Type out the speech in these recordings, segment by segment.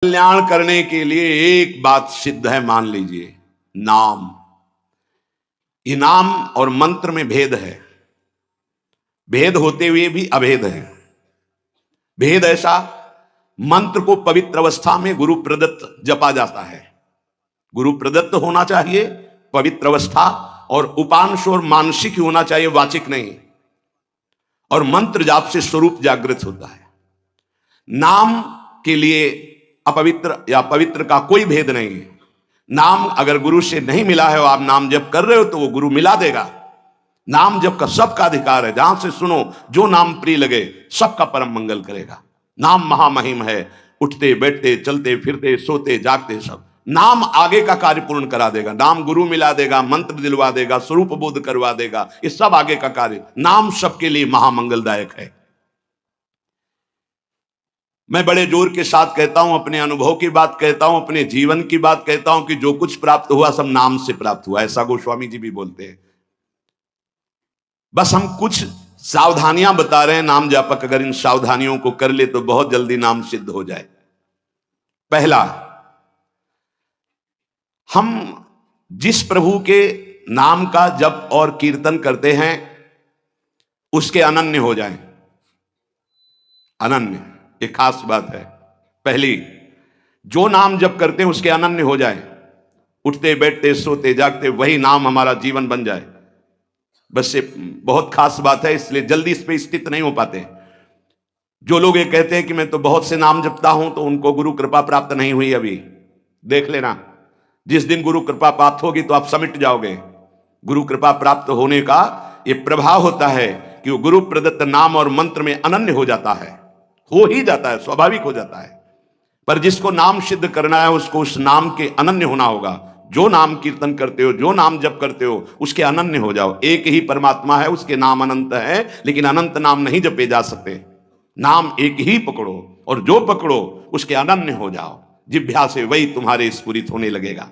कल्याण करने के लिए एक बात सिद्ध है, मान लीजिए, नाम। ये नाम और मंत्र में भेद है, भेद होते हुए भी अभेद है। भेद ऐसा, मंत्र को पवित्र अवस्था में गुरु प्रदत्त जपा जाता है, गुरु प्रदत्त होना चाहिए, पवित्र अवस्था, और उपांश और मानसिक ही होना चाहिए, वाचिक नहीं। और मंत्र जाप से स्वरूप जागृत होता है। नाम के लिए अपवित्र या पवित्र का कोई भेद नहीं है। नाम अगर गुरु से नहीं मिला है और आप नाम जप कर रहे हो तो वो गुरु मिला देगा। नाम जप का सबका अधिकार है, जहां से सुनो, जो नाम प्रिय लगे, सबका परम मंगल करेगा। नाम महामहिम है, उठते बैठते चलते फिरते सोते जागते सब नाम आगे का कार्य पूर्ण करा देगा। नाम गुरु मिला देगा, मंत्र दिलवा देगा, स्वरूप बोध करवा देगा, ये सब आगे का कार्य। नाम सबके लिए महामंगलदायक है। मैं बड़े जोर के साथ कहता हूं, अपने अनुभव की बात कहता हूं, अपने जीवन की बात कहता हूं कि जो कुछ प्राप्त हुआ सब नाम से प्राप्त हुआ। ऐसा गोस्वामी जी भी बोलते हैं। बस हम कुछ सावधानियां बता रहे हैं। नाम जापक अगर इन सावधानियों को कर ले तो बहुत जल्दी नाम सिद्ध हो जाए। पहला, हम जिस प्रभु के नाम का जप और कीर्तन करते हैं उसके अनन्य हो जाएं। अनन्य एक खास बात है। पहली, जो नाम जप करते हैं उसके अनन्य हो जाए, उठते बैठते सोते जागते वही नाम हमारा जीवन बन जाए। बस ये बहुत खास बात है, इसलिए जल्दी इस पे स्थित नहीं हो पाते। जो लोग ये कहते हैं कि मैं तो बहुत से नाम जपता हूं, तो उनको गुरु कृपा प्राप्त नहीं हुई अभी। देख लेना, जिस दिन गुरु कृपा प्राप्त होगी तो आप समिट जाओगे। गुरु कृपा प्राप्त होने का ये प्रभाव होता है कि वो गुरु प्रदत्त नाम और मंत्र में अनन्य हो जाता है, हो ही जाता है, स्वाभाविक हो जाता है। पर जिसको नाम सिद्ध करना है उसको उस नाम के अनन्य होना होगा। जो नाम कीर्तन करते हो, जो नाम जप करते हो, उसके अनन्य हो जाओ। एक ही परमात्मा है, उसके नाम अनंत है, लेकिन अनंत नाम नहीं जपे जा सकते। नाम एक ही पकड़ो, और जो पकड़ो उसके अनन्य हो जाओ। जिह्वा से वही तुम्हारे स्फुरित होने लगेगा।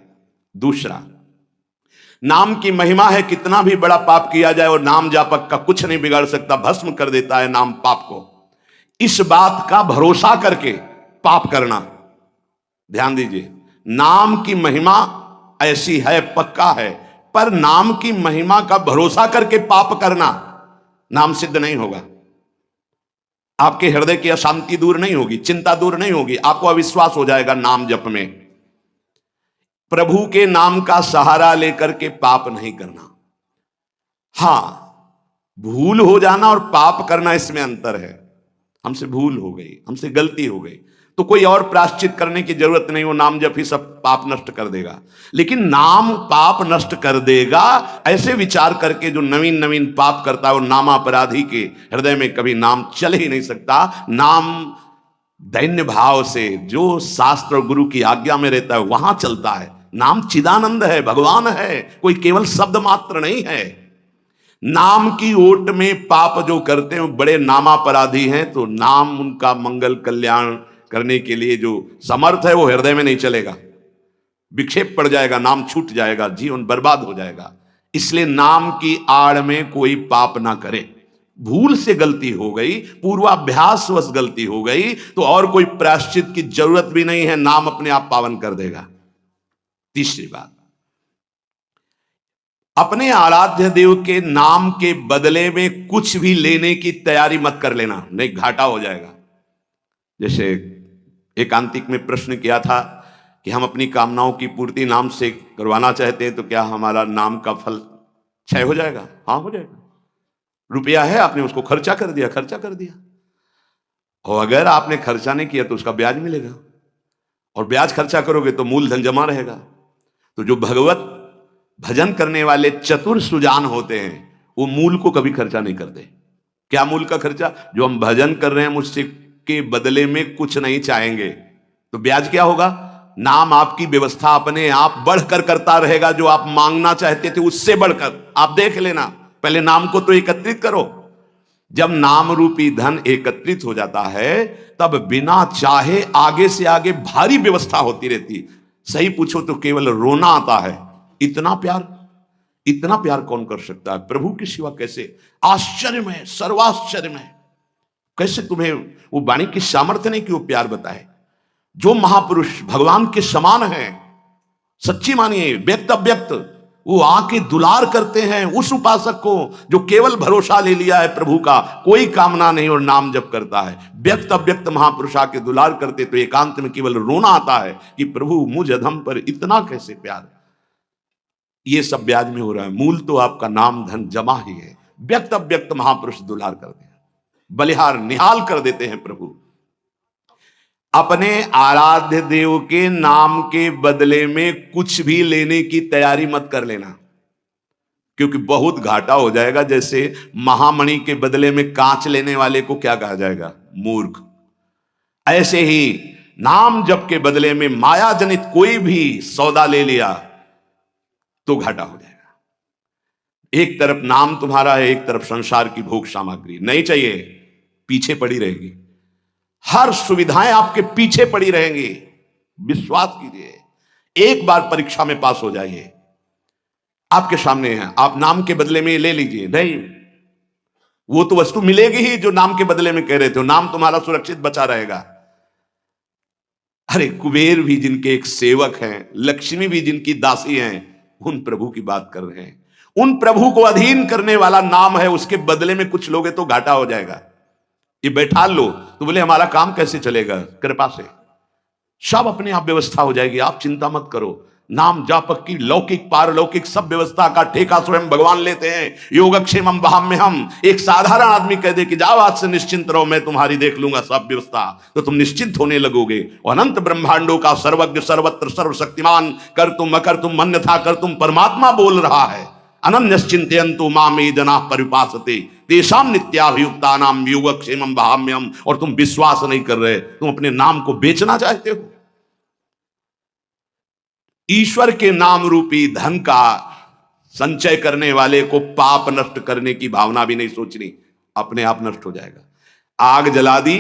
दूसरा, नाम की महिमा है, कितना भी बड़ा पाप किया जाए और नाम जापक का कुछ नहीं बिगाड़ सकता, भस्म कर देता है नाम पाप को। इस बात का भरोसा करके पाप करना, ध्यान दीजिए, नाम की महिमा ऐसी है, पक्का है, पर नाम की महिमा का भरोसा करके पाप करना नाम सिद्ध नहीं होगा। आपके हृदय की अशांति दूर नहीं होगी, चिंता दूर नहीं होगी, आपको अविश्वास हो जाएगा नाम जप में। प्रभु के नाम का सहारा लेकर के पाप नहीं करना। हां, भूल हो जाना और पाप करना, इसमें अंतर है। हमसे भूल हो गई, हमसे गलती हो गई, तो कोई और प्रायश्चित करने की जरूरत नहीं, वो नाम जप ही सब पाप नष्ट कर देगा। लेकिन नाम पाप नष्ट कर देगा ऐसे विचार करके जो नवीन नवीन पाप करता है, वो नामापराधी के हृदय में कभी नाम चल ही नहीं सकता। नाम दैन्य भाव से जो शास्त्र और गुरु की आज्ञा में रहता है वहां चलता है। नाम चिदानंद है, भगवान है, कोई केवल शब्द मात्र नहीं है। नाम की ओट में पाप जो करते हैं बड़े नामापराधी हैं, तो नाम उनका मंगल कल्याण करने के लिए जो समर्थ है वो हृदय में नहीं चलेगा, विक्षेप पड़ जाएगा, नाम छूट जाएगा, जीवन बर्बाद हो जाएगा। इसलिए नाम की आड़ में कोई पाप ना करे। भूल से गलती हो गई, पूर्वाभ्यासवश गलती हो गई, तो और कोई प्रायश्चित की जरूरत भी नहीं है, नाम अपने आप पावन कर देगा। तीसरी बात, अपने आराध्य देव के नाम के बदले में कुछ भी लेने की तैयारी मत कर लेना, नहीं घाटा हो जाएगा। जैसे एकांतिक में प्रश्न किया था कि हम अपनी कामनाओं की पूर्ति नाम से करवाना चाहते हैं, तो क्या हमारा नाम का फल क्षय हो जाएगा? हाँ, हो जाएगा। रुपया है, आपने उसको खर्चा कर दिया, खर्चा कर दिया, और अगर आपने खर्चा नहीं किया तो उसका ब्याज मिलेगा, और ब्याज खर्चा करोगे तो मूलधन जमा रहेगा। तो जो भगवत भजन करने वाले चतुर सुजान होते हैं वो मूल को कभी खर्चा नहीं करते। क्या मूल का खर्चा? जो हम भजन कर रहे हैं मुझसे के बदले में कुछ नहीं चाहेंगे, तो ब्याज क्या होगा? नाम आपकी व्यवस्था अपने आप बढ़कर करता रहेगा, जो आप मांगना चाहते थे उससे बढ़कर। आप देख लेना, पहले नाम को तो एकत्रित करो। जब नाम रूपी धन एकत्रित हो जाता है तब बिना चाहे आगे से आगे भारी व्यवस्था होती रहती। सही पूछो तो केवल रोना आता है। इतना प्यार कौन कर सकता है प्रभु के सिवा? कैसे? आश्चर्य में, सर्वाश्चर्य में, कैसे तुम्हें वो वाणी की सामर्थ्य नहीं कि वो प्यार बताए। जो महापुरुष भगवान के समान हैं, सच्ची मानिए, व्यक्त अव्यक्त, वो आके दुलार करते हैं उस उपासक को जो केवल भरोसा ले लिया है प्रभु का, कोई कामना नहीं और नाम जप करता है। व्यक्त अव्यक्त महापुरुष आके दुलार करते तो एकांत में केवल रोना आता है कि प्रभु मुझ अधम पर इतना कैसे प्यार। ये सब ब्याज में हो रहा है, मूल तो आपका नाम धन जमा ही है। व्यक्त अव्यक्त महापुरुष दुलार करते हैं, बलिहार निहाल कर देते हैं प्रभु। अपने आराध्य देव के नाम के बदले में कुछ भी लेने की तैयारी मत कर लेना, क्योंकि बहुत घाटा हो जाएगा। जैसे महामणि के बदले में कांच लेने वाले को क्या कहा जाएगा? मूर्ख। ऐसे ही नाम जप के बदले में माया जनित कोई भी सौदा ले लिया तो घाटा हो जाएगा। एक तरफ नाम तुम्हारा है, एक तरफ संसार की भोग सामग्री नहीं चाहिए, पीछे पड़ी रहेगी। हर सुविधाएं आपके पीछे पड़ी रहेंगी। विश्वास कीजिए, एक बार परीक्षा में पास हो जाइए, आपके सामने है, आप नाम के बदले में ले लीजिए। नहीं, वो तो वस्तु मिलेगी ही जो नाम के बदले में कह रहे थे। नाम तुम्हारा सुरक्षित बचा रहेगा। अरे कुबेर भी जिनके एक सेवक हैं, लक्ष्मी भी जिनकी दासी हैं, उन प्रभु की बात कर रहे हैं। उन प्रभु को अधीन करने वाला नाम है, उसके बदले में कुछ लोगे तो घाटा हो जाएगा। ये बैठा लो तो बोले हमारा काम कैसे चलेगा? कृपा से सब अपने आप व्यवस्था हो जाएगी, आप चिंता मत करो। नाम जापक की लौकिक पारलौकिक सब व्यवस्था का ठेका स्वयं भगवान लेते हैं। योगक्षेमम वहाम्यहम्। एक साधारण आदमी कह दे कि जाओ आज से निश्चिंत रहो, मैं तुम्हारी देख लूंगा सब व्यवस्था, तो तुम निश्चिंत होने लगोगे। और अनंत ब्रह्मांडों का सर्वज्ञ सर्वत्र सर्वशक्तिमान कर तुम अकर तुम मन्य था कर तुम परमात्मा बोल रहा है। अनन्यश्चिन्तयन्तु माम ये जनाः परिपासते तेषां नित्याभियुक्तानां योगक्षेमं वहाम्यहम्। और तुम विश्वास नहीं कर रहे, तुम अपने नाम को बेचना चाहते हो। ईश्वर के नाम रूपी धन का संचय करने वाले को पाप नष्ट करने की भावना भी नहीं सोचनी, अपने आप नष्ट हो जाएगा। आग जला दी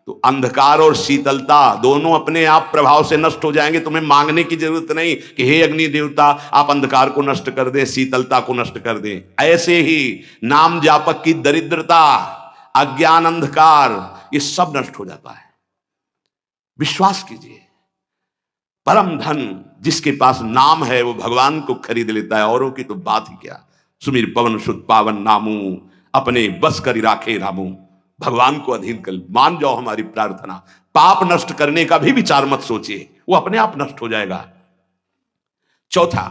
तो अंधकार और शीतलता दोनों अपने आप प्रभाव से नष्ट हो जाएंगे। तुम्हें मांगने की जरूरत नहीं कि हे अग्नि देवता आप अंधकार को नष्ट कर दें, शीतलता को नष्ट कर दें। ऐसे ही नाम जापक की दरिद्रता, अज्ञान, अंधकार, ये सब नष्ट हो जाता है। विश्वास कीजिए, परम धन जिसके पास नाम है वो भगवान को खरीद लेता है, औरों की तो बात ही क्या। सुमिर पवन सुत पावन नामू, अपने बस करी राखे रामू। भगवान को अधीन कर मान जाओ हमारी प्रार्थना। पाप नष्ट करने का भी विचार मत सोचिए, वो अपने आप नष्ट हो जाएगा। चौथा,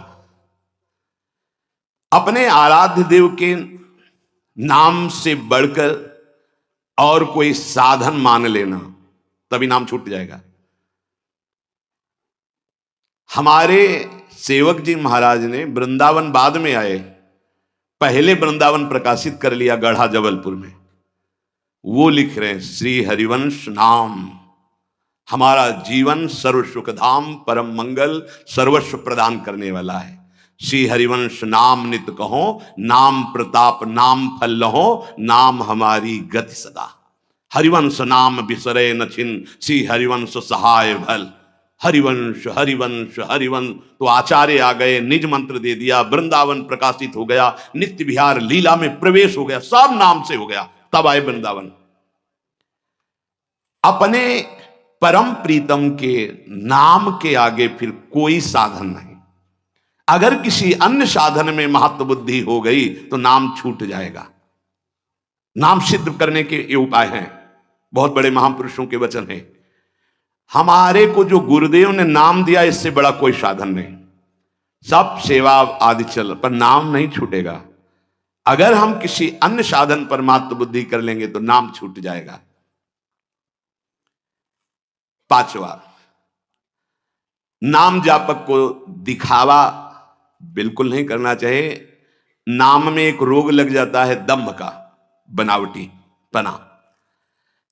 अपने आराध्य देव के नाम से बढ़कर और कोई साधन मान लेना, तभी नाम छूट जाएगा। हमारे सेवक जी महाराज ने वृंदावन बाद में आए, पहले वृंदावन प्रकाशित कर लिया गढ़ा जबलपुर में। वो लिख रहे हैं श्री हरिवंश नाम हमारा जीवन सर्व सुखधाम परम मंगल सर्वस्व प्रदान करने वाला है। श्री हरिवंश नाम नित कहो, नाम प्रताप नाम फल लहो, नाम हमारी गति सदा। हरिवंश नाम बिसरे न छिन, श्री हरिवंश सहाय भल। हरिवंश हरिवंश हरिवंश। तो आचार्य आ गए, निज मंत्र दे दिया, वृंदावन प्रकाशित हो गया, नित्य विहार लीला में प्रवेश हो गया, सब नाम से हो गया। तब आए वृंदावन। अपने परम प्रीतम के नाम के आगे फिर कोई साधन नहीं। अगर किसी अन्य साधन में महत्व बुद्धि हो गई तो नाम छूट जाएगा। नाम सिद्ध करने के ये उपाय हैं, बहुत बड़े महापुरुषों के वचन हैं। हमारे को जो गुरुदेव ने नाम दिया, इससे बड़ा कोई साधन नहीं। सब सेवा आदि चल, पर नाम नहीं छूटेगा। अगर हम किसी अन्य साधन पर मात्र बुद्धि कर लेंगे तो नाम छूट जाएगा। पांचवा, नाम जापक को दिखावा बिल्कुल नहीं करना चाहिए। नाम में एक रोग लग जाता है दंभ का, बनावटी पना।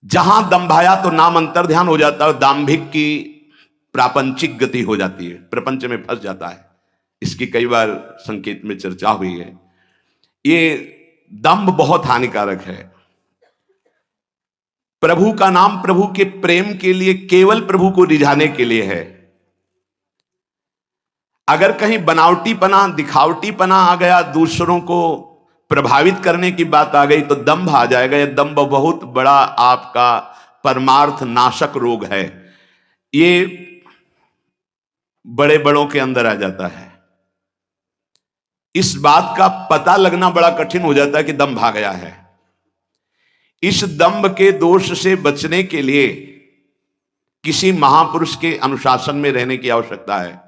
जहां दंभाया तो नाम अंतर ध्यान हो जाता है, दाम्भिक की प्रापंचिक गति हो जाती है, प्रपंच में फंस जाता है। इसकी कई बार संकेत में चर्चा हुई है। ये दंभ बहुत हानिकारक है। प्रभु का नाम प्रभु के प्रेम के लिए, केवल प्रभु को रिझाने के लिए है। अगर कहीं बनावटीपना दिखावटीपना आ गया, दूसरों को प्रभावित करने की बात आ गई तो दंभ आ जाएगा। यह दंभ बहुत बड़ा आपका परमार्थ नाशक रोग है। ये बड़े बड़ों के अंदर आ जाता है। इस बात का पता लगना बड़ा कठिन हो जाता है कि दंभ आ गया है। इस दंभ के दोष से बचने के लिए किसी महापुरुष के अनुशासन में रहने की आवश्यकता है।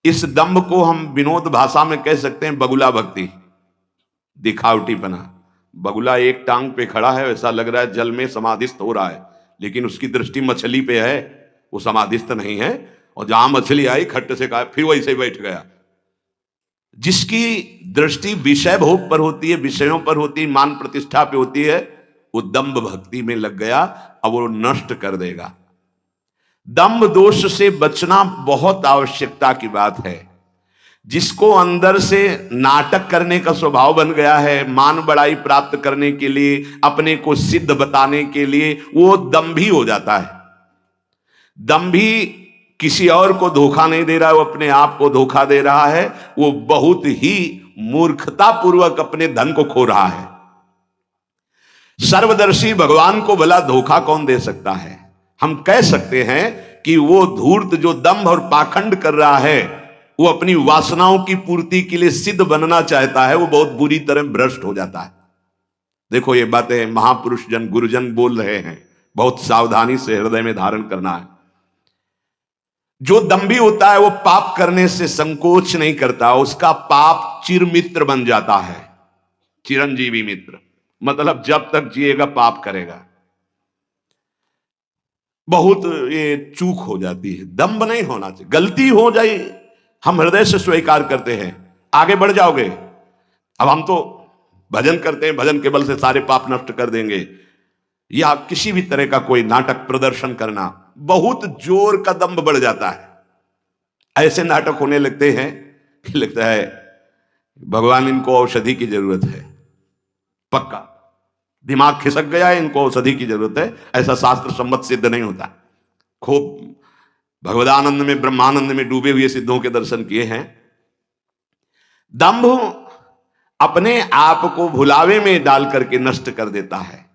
इस दंभ को हम विनोद भाषा में कह सकते हैं बगुला भक्ति, दिखावटीपना। बगुला एक टांग पे खड़ा है, ऐसा लग रहा है जल में समाधिस्थ हो रहा है, लेकिन उसकी दृष्टि मछली पे है, वो समाधिस्थ नहीं है। और जहां मछली आई खट्ट से कहा, फिर वैसे ही बैठ गया। जिसकी दृष्टि विषय भोग पर होती है, विषयों पर होती है, मान प्रतिष्ठा पे होती है, वो दंभ भक्ति में लग गया, अब वो नष्ट कर देगा। दंभ दोष से बचना बहुत आवश्यकता की बात है। जिसको अंदर से नाटक करने का स्वभाव बन गया है, मान बड़ाई प्राप्त करने के लिए, अपने को सिद्ध बताने के लिए, वो दंभी हो जाता है। दंभी किसी और को धोखा नहीं दे रहा है, वो अपने आप को धोखा दे रहा है। वो बहुत ही मूर्खता पूर्वक अपने धन को खो रहा है। सर्वदर्शी भगवान को भला धोखा कौन दे सकता है? हम कह सकते हैं कि वो धूर्त जो दंभ और पाखंड कर रहा है, वो अपनी वासनाओं की पूर्ति के लिए सिद्ध बनना चाहता है, वो बहुत बुरी तरह भ्रष्ट हो जाता है। देखो ये बातें महापुरुष जन गुरुजन बोल रहे हैं, बहुत सावधानी से हृदय में धारण करना है। जो दंभी होता है वो पाप करने से संकोच नहीं करता, उसका पाप चिर मित्र बन जाता है, चिरंजीवी मित्र। मतलब जब तक जिएगा पाप करेगा। बहुत ये चूक हो जाती है, दंभ नहीं होना चाहिए। गलती हो जाए हम हृदय से स्वीकार करते हैं, आगे बढ़ जाओगे। अब हम तो भजन करते हैं, भजन के बल से सारे पाप नष्ट कर देंगे, या किसी भी तरह का कोई नाटक प्रदर्शन करना, बहुत जोर का दंभ बढ़ जाता है। ऐसे नाटक होने लगते हैं कि लगता है भगवान इनको औषधि की जरूरत है, पक्का दिमाग खिसक गया है, इनको औषधि की जरूरत है। ऐसा शास्त्र सम्मत सिद्ध नहीं होता। खूब भगवदानंद में, ब्रह्मानंद में डूबे हुए सिद्धों के दर्शन किए हैं। दंभ अपने आप को भुलावे में डाल करके नष्ट कर देता है।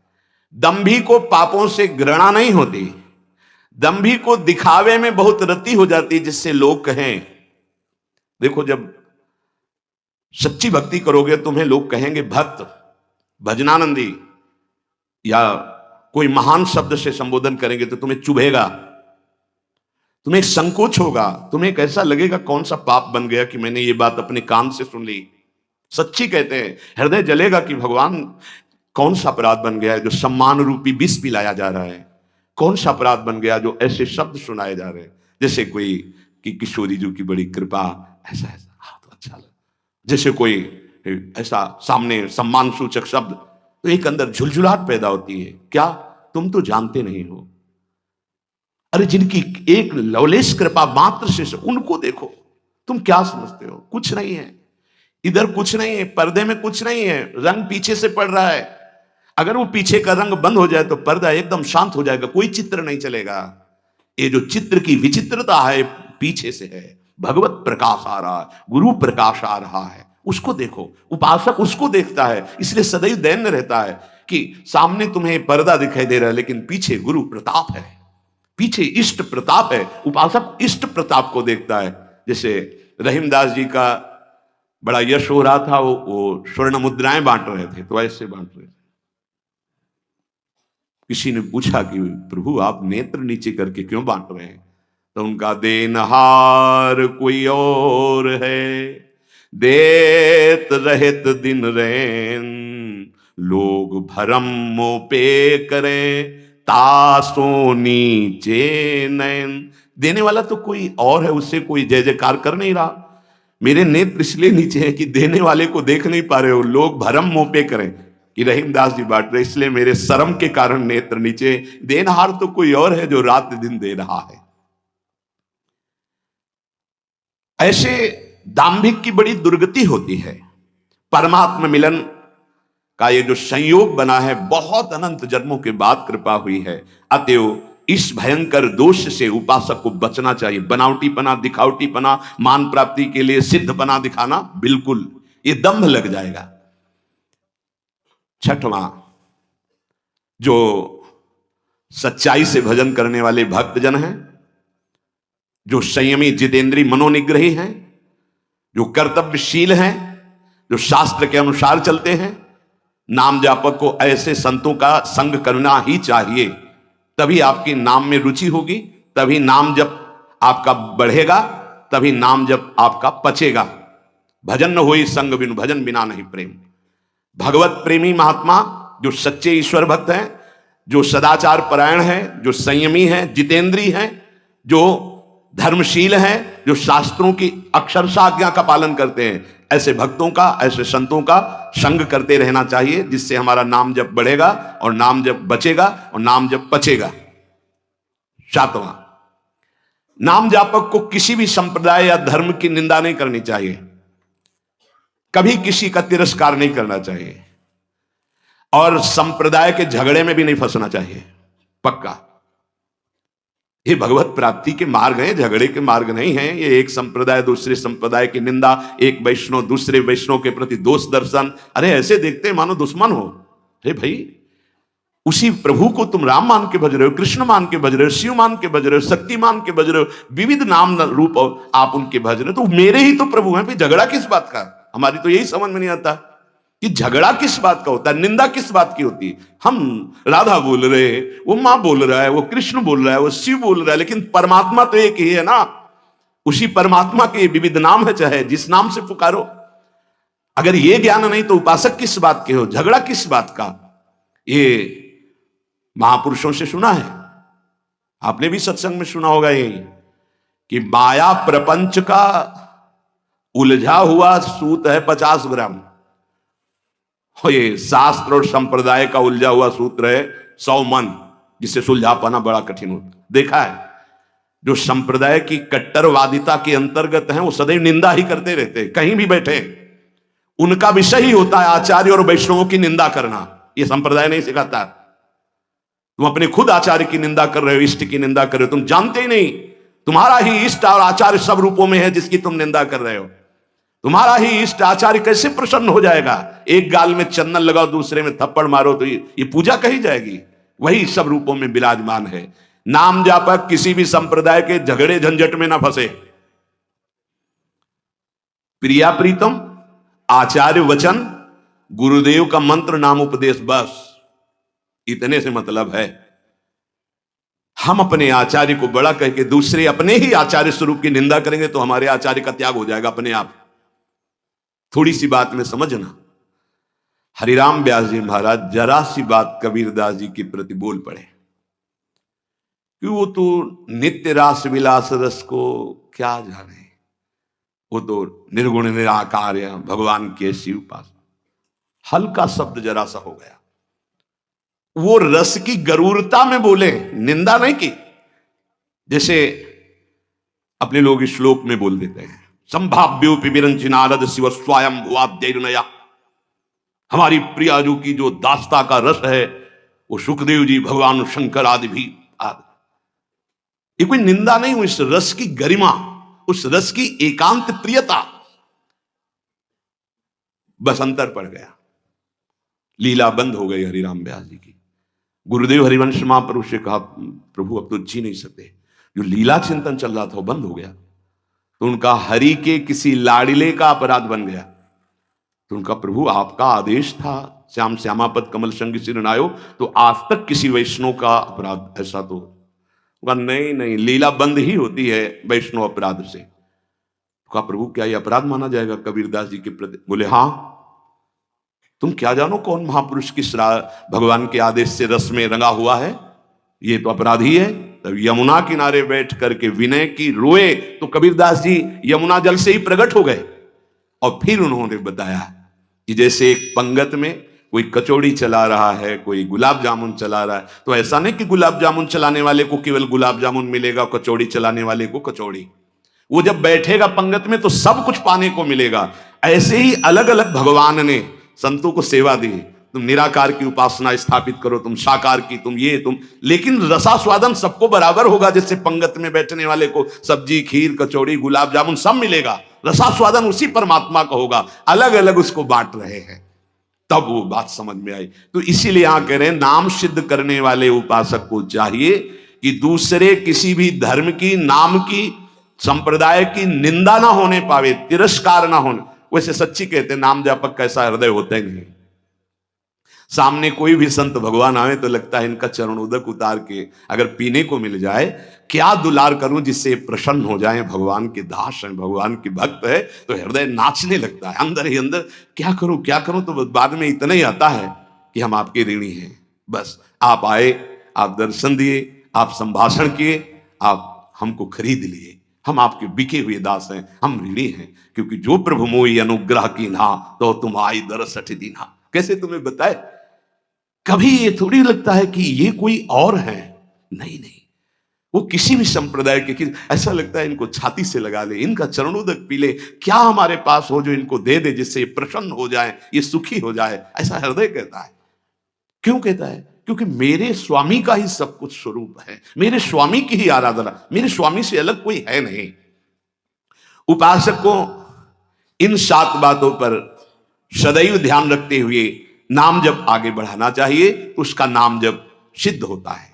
दंभी को पापों से घृणा नहीं होती, दंभी को दिखावे में बहुत रति हो जाती, जिससे लोग कहें, देखो जब सच्ची भक्ति करोगे तुम्हें लोग कहेंगे भक्त, भजनानंदी, या कोई महान शब्द से संबोधन करेंगे तो तुम्हें चुभेगा, तुम्हें एक संकोच होगा, तुम्हें एक ऐसा लगेगा कौन सा पाप बन गया कि मैंने ये बात अपने कान से सुन ली। सच्ची कहते हैं, हृदय जलेगा कि भगवान कौन सा अपराध बन गया है जो सम्मान रूपी विष पिलाया जा रहा है, कौन सा अपराध बन गया जो ऐसे शब्द सुनाए जा रहे हैं। जैसे कोई कि किशोरी जी की बड़ी कृपा, ऐसा ऐसा, हाँ तो अच्छा लगा। जैसे कोई ऐसा सामने सम्मान सूचक शब्द, तो एक अंदर झुलझुलाहट पैदा होती है। क्या तुम तो जानते नहीं हो? अरे जिनकी एक लवलेश कृपा मात्र से उनको देखो, तुम क्या समझते हो? कुछ नहीं है इधर, कुछ नहीं है, पर्दे में कुछ नहीं है, रंग पीछे से पड़ रहा है। अगर वो पीछे का रंग बंद हो जाए तो पर्दा एकदम शांत हो जाएगा, कोई चित्र नहीं चलेगा। ये जो चित्र की विचित्रता है पीछे से है। भगवत प्रकाश आ रहा है, गुरु प्रकाश आ रहा है, उसको देखो। उपासक उसको देखता है, इसलिए सदैव दैन्य रहता है कि सामने तुम्हें पर्दा दिखाई दे रहा है लेकिन पीछे गुरु प्रताप है, पीछे इष्ट प्रताप है। उपासक इष्ट प्रताप को देखता है। जैसे रहीमदास जी का बड़ा यश हो रहा था, वो स्वर्ण मुद्राएं बांट रहे थे, तो ऐसे बांट रहे थे। किसी ने पूछा कि प्रभु आप नेत्र नीचे करके क्यों बांट रहे हैं? तो उनका देनहार कोई और है, देत रहत दिन रैन, लोग भरम मोह पे करें, तासो नीचे नैन। देने वाला तो कोई और है, उससे कोई जय जयकार कर नहीं रहा। मेरे नेत्र इसलिए नीचे हैं कि देने वाले को देख नहीं पा रहे हो, लोग भरम मोह पे करें कि रहीमदास जी बांट रहे, इसलिए मेरे शर्म के कारण नेत्र नीचे। देनहार तो कोई और है जो रात दिन दे रहा है। ऐसे दाम्भिक की बड़ी दुर्गति होती है। परमात्मा मिलन का ये जो संयोग बना है, बहुत अनंत जन्मों के बाद कृपा हुई है। अतएव इस भयंकर दोष से उपासक को बचना चाहिए। बनावटीपना, दिखावटीपना, मान प्राप्ति के लिए सिद्धपना दिखाना, बिल्कुल ये दंभ लग जाएगा। छठवां, जो सच्चाई से भजन करने वाले भक्तजन हैं, जो संयमी जितेंद्री मनोनिग्रही हैं, जो कर्तव्यशील हैं, जो शास्त्र के अनुसार चलते हैं। नाम जापक को ऐसे संतों का संग करना ही चाहिए, तभी आपकी नाम में रुचि होगी, तभी नाम जप आपका बढ़ेगा, तभी नाम जप आपका पचेगा। भजन न होई संग बिनु, भजन बिना नहीं प्रेम। भगवत प्रेमी महात्मा जो सच्चे ईश्वर भक्त हैं, जो सदाचार परायण हैं, जो संयमी हैं, जितेंद्री हैं, जो धर्मशील हैं, जो शास्त्रों की अक्षरशः आज्ञा का पालन करते हैं, ऐसे भक्तों का, ऐसे संतों का संग करते रहना चाहिए, जिससे हमारा नाम जप बढ़ेगा और नाम जप बचेगा और नाम जप पचेगा। सातवां, नाम जापक को किसी भी संप्रदाय या धर्म की निंदा नहीं करनी चाहिए, कभी किसी का तिरस्कार नहीं करना चाहिए, और संप्रदाय के झगड़े में भी नहीं फंसना चाहिए। पक्का ये भगवत प्राप्ति के मार्ग हैं, झगड़े के मार्ग नहीं हैं। ये एक संप्रदाय दूसरे संप्रदाय की निंदा, एक वैष्णव दूसरे वैष्णव के प्रति दोष दर्शन, अरे ऐसे देखते हैं मानो दुश्मन हो। अरे भाई, उसी प्रभु को तुम राम मान के भज रहे हो, कृष्ण मान के भज रहे हो, शिव मान के भज रहे हो, शक्ति मान के भज रहे हो, विविध नाम रूप आप उनके भज रहे हो, तो मेरे ही तो प्रभु हैं, फिर झगड़ा किस बात का? हमारी तो यही समझ में नहीं आता कि झगड़ा किस बात का होता है, निंदा किस बात की होती है। हम राधा बोल रहे हैं, वो मां बोल रहा है, वो कृष्ण बोल रहा है, वो शिव बोल रहा है, लेकिन परमात्मा तो एक ही है ना। उसी परमात्मा के विविध नाम है, चाहे जिस नाम से पुकारो। अगर ये ज्ञान नहीं तो उपासक किस बात के हो, झगड़ा किस बात का? ये महापुरुषों से सुना है, आपने भी सत्संग में सुना होगा यही कि माया प्रपंच का उलझा हुआ सूत है 50 ग्राम, ये शास्त्र और संप्रदाय का उलझा हुआ सूत्र है 100 मन, जिसे सुलझा पाना बड़ा कठिन होता। देखा है, जो संप्रदाय की कट्टरवादिता के अंतर्गत हैं, वो सदैव निंदा ही करते रहते हैं, कहीं भी बैठे उनका विषय ही होता है आचार्य और वैष्णवों की निंदा करना। ये संप्रदाय नहीं सिखाता। तुम अपने खुद आचार्य की निंदा कर रहे हो, इष्ट की निंदा कर रहे हो, तुम जानते ही नहीं तुम्हारा ही इष्ट और आचार्य सब रूपों में है जिसकी तुम निंदा कर रहे हो। तुम्हारा ही इष्ट आचार्य कैसे प्रसन्न हो जाएगा? एक गाल में चंदन लगाओ, दूसरे में थप्पड़ मारो तो ये पूजा कही जाएगी? वही सब रूपों में विराजमान है। नाम जापक किसी भी संप्रदाय के झगड़े झंझट में ना फंसे। प्रिया प्रीतम, आचार्य वचन, गुरुदेव का मंत्र, नाम उपदेश, बस इतने से मतलब है। हम अपने आचार्य को बड़ा कह के दूसरे अपने ही आचार्य स्वरूप की निंदा करेंगे तो हमारे आचार्य का त्याग हो जाएगा अपने आप। थोड़ी सी बात में समझना। हरिराम व्यास जी महाराज जरा सी बात कबीरदास जी के प्रति बोल पड़े कि वो तो नित्य रास विलास रस को क्या जाने, वो तो निर्गुण निराकार है, भगवान के शिव पास। हल्का शब्द जरा सा हो गया, वो रस की गरूरता में बोले, निंदा नहीं की। जैसे अपने लोग श्लोक में बोल देते हैं, संभाव्योपि विरंचि नारद शिव स्वयं भुवाद्यैर्नया। हमारी प्रियाजू की जो दास्ता का रस है वो सुखदेव जी, भगवान शंकर आदि भी आदि। ये कोई निंदा नहीं, उस रस की गरिमा, उस रस की एकांत प्रियता, बस अंतर पड़ गया। लीला बंद हो गई हरिराम व्यास जी की। गुरुदेव हरिवंश महाप्रभु से कहा, प्रभु अब तो जी नहीं सकते, जो लीला चिंतन चल रहा था वो बंद हो गया। तो उनका हरि के किसी लाड़िले का अपराध बन गया। तो उनका, प्रभु आपका आदेश था श्याम श्यामापद कमल संग सिरनायो, तो आज तक किसी वैष्णव का अपराध ऐसा तो नहीं नहीं, लीला बंद ही होती है वैष्णव अपराध से। कहा, प्रभु क्या ये अपराध माना जाएगा कबीरदास जी के प्रति? बोले हाँ, तुम क्या जानो कौन महापुरुष किस भगवान के आदेश से रस में रंगा हुआ है, ये तो अपराध ही है। तब यमुना किनारे बैठ करके विनय की रोए तो कबीरदास जी यमुना जल से ही प्रकट हो गए। और फिर उन्होंने बताया कि जैसे एक पंगत में कोई कचौड़ी चला रहा है, कोई गुलाब जामुन चला रहा है, तो ऐसा नहीं कि गुलाब जामुन चलाने वाले को केवल गुलाब जामुन मिलेगा, कचौड़ी चलाने वाले को कचौड़ी। वो जब बैठेगा पंगत में तो सब कुछ पाने को मिलेगा। ऐसे ही अलग अलग भगवान ने संतों को सेवा दी। तुम निराकार की उपासना स्थापित करो, तुम साकार की, तुम ये तुम, लेकिन रसास्वादन सबको बराबर होगा। जैसे पंगत में बैठने वाले को सब्जी, खीर, कचौड़ी, गुलाब जामुन सब मिलेगा, रसास्वादन उसी परमात्मा का होगा। अलग अलग उसको बांट रहे हैं, तब वो बात समझ में आई। तो इसीलिए यहां कह रहे हैं नाम सिद्ध करने वाले उपासक को चाहिए कि दूसरे किसी भी धर्म की, नाम की, संप्रदाय की निंदा ना होने पावे, तिरस्कार ना होने। वैसे सच्ची कहते हैं नाम जापक कैसा हृदय होता ही नहीं। सामने कोई भी संत भगवान आए तो लगता है इनका चरणोदक उतार के अगर पीने को मिल जाए, क्या दुलार करूं जिससे प्रसन्न हो जाए। भगवान के दास हैं, भगवान के भक्त है, तो हृदय नाचने लगता है अंदर ही अंदर। क्या करूं तो बाद में इतना ही आता है कि हम आपके ऋणी हैं। बस आप आए, आप दर्शन दिए, आप संभाषण किए, आप हमको खरीद लिए, हम आपके बिके हुए दास हैं, हम ऋणी हैं। क्योंकि जो प्रभु मोई अनुग्रह की ना तो तुम आई दरस अठ दीना। कैसे तुम्हें बताए, कभी ये थोड़ी लगता है कि ये कोई और है। नहीं, वो किसी भी संप्रदाय के, ऐसा लगता है इनको छाती से लगा ले, इनका चरणोदक पी ले, क्या हमारे पास हो जो इनको दे दे जिससे ये प्रसन्न हो जाए, ये सुखी हो जाए। ऐसा हृदय कहता है। क्यों कहता है? क्योंकि मेरे स्वामी का ही सब कुछ स्वरूप है, मेरे स्वामी की ही आराधना, मेरे स्वामी से अलग कोई है नहीं। उपासक को इन 7 बातों पर सदैव ध्यान रखते हुए नाम जप आगे बढ़ाना चाहिए, तो उसका नाम जप सिद्ध होता है।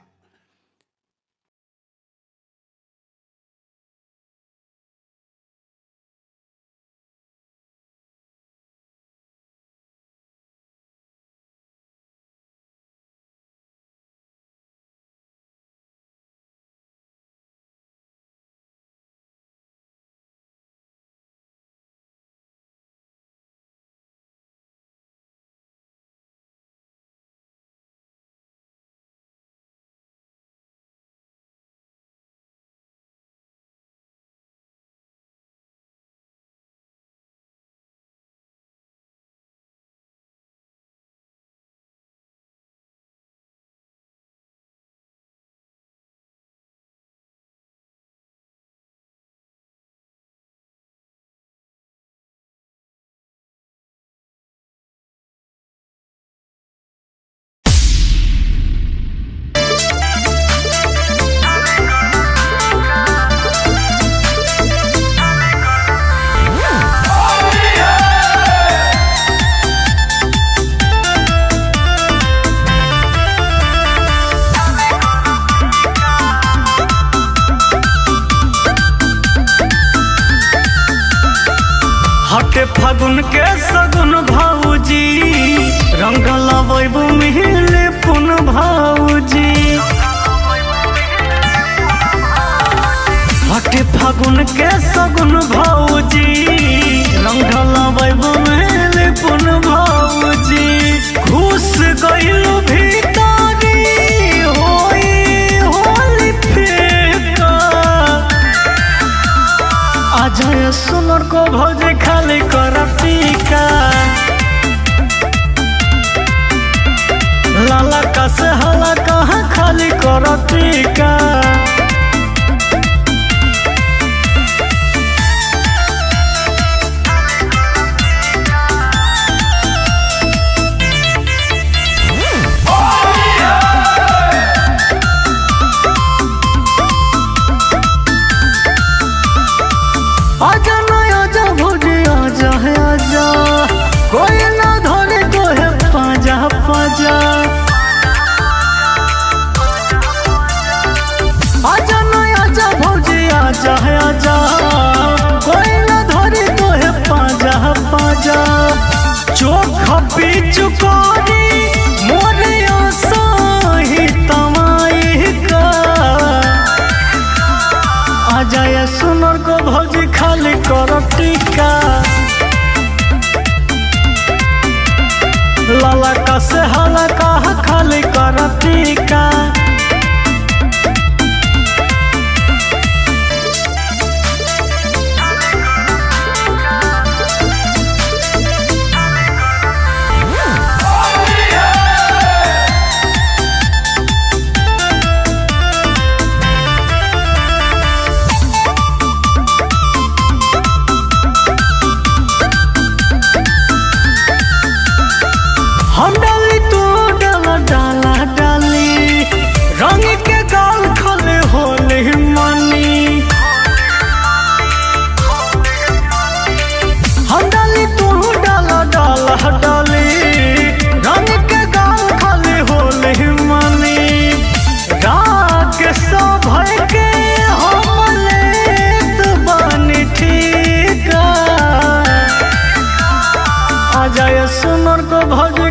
हटे फागुन के सगुन भाऊजी, रंग लबैबू मिले पुन भाऊजी। हटे फागुन के सगुन भाऊजी, रंग लबैबू मिले पुन भाऊजी। घुस गइलू भीतरी होई होली फेंका, आजा सुनर को भौजी खाली कर टीका। लाला का से हाला कहाँ खाली कर टीका। आजा ना आजा भौजी आजा है आजा, कोई ना धरे तो है पाजा पाजा। आजा ना आजा भौजी आजा है आजा, कोई ना धरे तो है पाजा पाजा। चोखा पीछू कोरी मोरे आशा ही तमाई का, आजा ये सुनर को भौजी खाली कर टीका। लाला का से हाला कहा खाली कर टीका। हम डाली तू डाला डाला डाली, जाए सुनर को भौजी